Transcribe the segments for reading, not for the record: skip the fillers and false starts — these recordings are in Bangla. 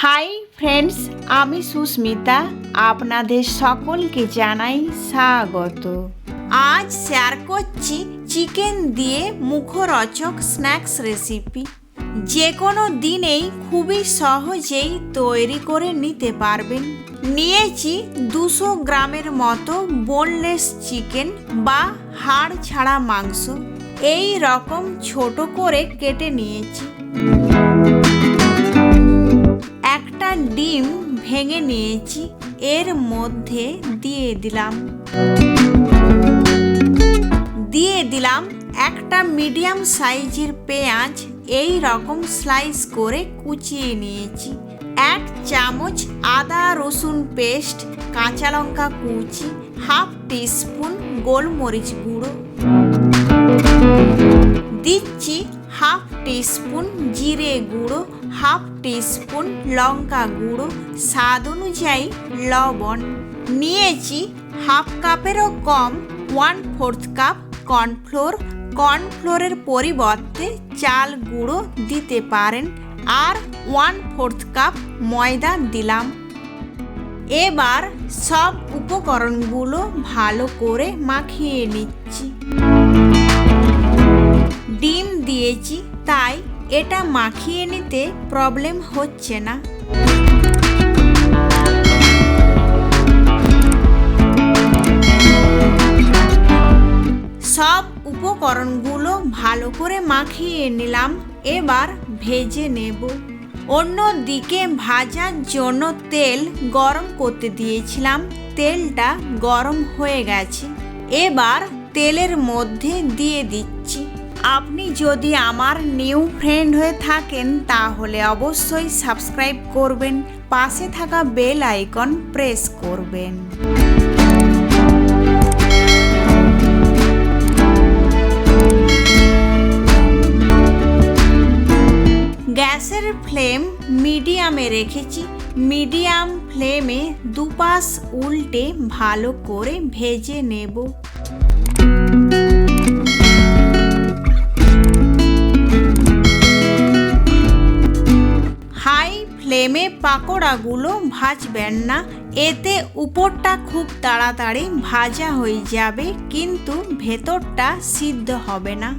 হাই ফ্রেন্ডস, আমি সুস্মিতা আপনাদের সকলকে জানাই স্বাগত। আজ শেয়ার করছি চিকেন দিয়ে মুখরোচক স্ন্যাক্স রেসিপি। যে কোনো দিনেই খুবই সহজেই তৈরি করে নিতে পারবেন। নিয়েছি 200 গ্রামের মতো বোনলেস চিকেন বা হাড় ছাড়া মাংস। এই রকম ছোট করে কেটে নিয়েছি। একটা ডিম ভেঙে নিয়েছি, এর মধ্যে দিয়ে দিলাম একটা মিডিয়াম সাইজের পেঁয়াজ। এই রকম স্লাইস করে কুচিয়ে নিয়েছি। 1 চামচ আদা রসুন পেস্ট, কাঁচা লঙ্কা কুচি, হাফ টিস্পুন গোলমরিচ গুঁড়ো, দিচ্ছি হাফ টিস্পুন জিরে গুঁড়ো, হাফ টিস্পুন লঙ্কা গুঁড়ো, স্বাদ অনুযায়ী লবণ। নিয়েছি হাফ কাপেরও কম 1/4 কাপ কর্নফ্লোর। কর্নফ্লোরের পরিবর্তে চাল গুঁড়ো দিতে পারেন। আর 1/4 কাপ ময়দা দিলাম। এবার সব উপকরণগুলো ভালো করে মাখিয়ে নিচ্ছি। ডিম দিয়েছি, তাই এটা মাখিয়ে নিতে প্রবলেম হচ্ছে না। সব উপকরণগুলো ভালো করে মাখিয়ে নিলাম। এবার ভেজে নেব। অন্যদিকে ভাজার জন্য তেল গরম করতে দিয়েছিলাম। তেলটা গরম হয়ে গেছে। এবার তেলের মধ্যে দিয়ে দিচ্ছি। আপনি যদি আমার নিউ ফ্রেন্ড হয়ে থাকেন তাহলে অবশ্যই সাবস্ক্রাইব করবেন, পাশে থাকা বেল আইকন প্রেস করবেন। গ্যাসের ফ্লেম মিডিয়ামে রেখেছি। মিডিয়াম ফ্লেমে দুপাশ উল্টে ভালো করে ভেজে নেব। হাই ফ্লেমে পাকোড়াগুলো ভাজবেন না, এতে উপরটা খুব তাড়াতাড়ি ভাজা হয়ে যাবে কিন্তু ভেতরটা সিদ্ধ হবে না।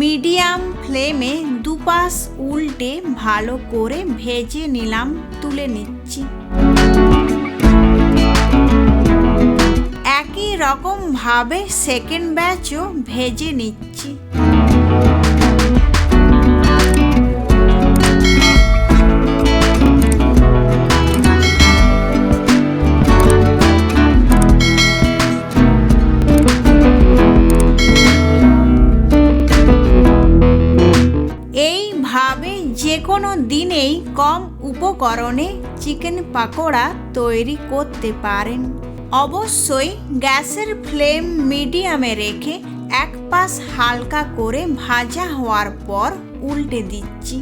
মিডিয়াম ফ্লেমে দুপাশ উল্টে ভালো করে ভেজে নিলাম। তুলে নিচ্ছি। একই রকম ভাবে সেকেন্ড ব্যাচও ভেজে নিচ্ছি। এইভাবে যে কোনো দিনেই কম উপকরণে চিকেন পাকোড়া তৈরি করতে পারেন। অবশ্যই গ্যাসের ফ্লেম মিডিয়ামে রেখে এক পাশ হালকা করে ভাজা হওয়ার পর উল্টে দিচ্ছি।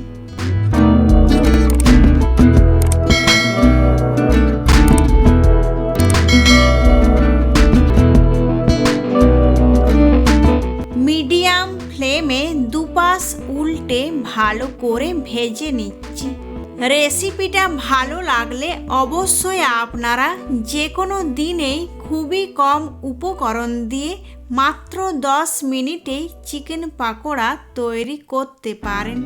মিডিয়াম ফ্লেমে দুপাশ উল্টে ভালো করে ভেজে নিচ্ছি। রেসিপিটা ভালো লাগলে অবশ্যই আপনারা যে কোনো দিনেই খুবই কম উপকরণ দিয়ে মাত্র 10 মিনিটেই চিকেন পাকোড়া তৈরি করতে পারেন।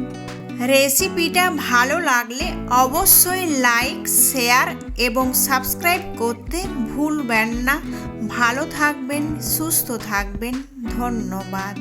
রেসিপিটা ভালো লাগলে অবশ্যই লাইক, শেয়ার এবং সাবস্ক্রাইব করতে ভুলবেন না। ভালো থাকবেন, সুস্থ থাকবেন। ধন্যবাদ।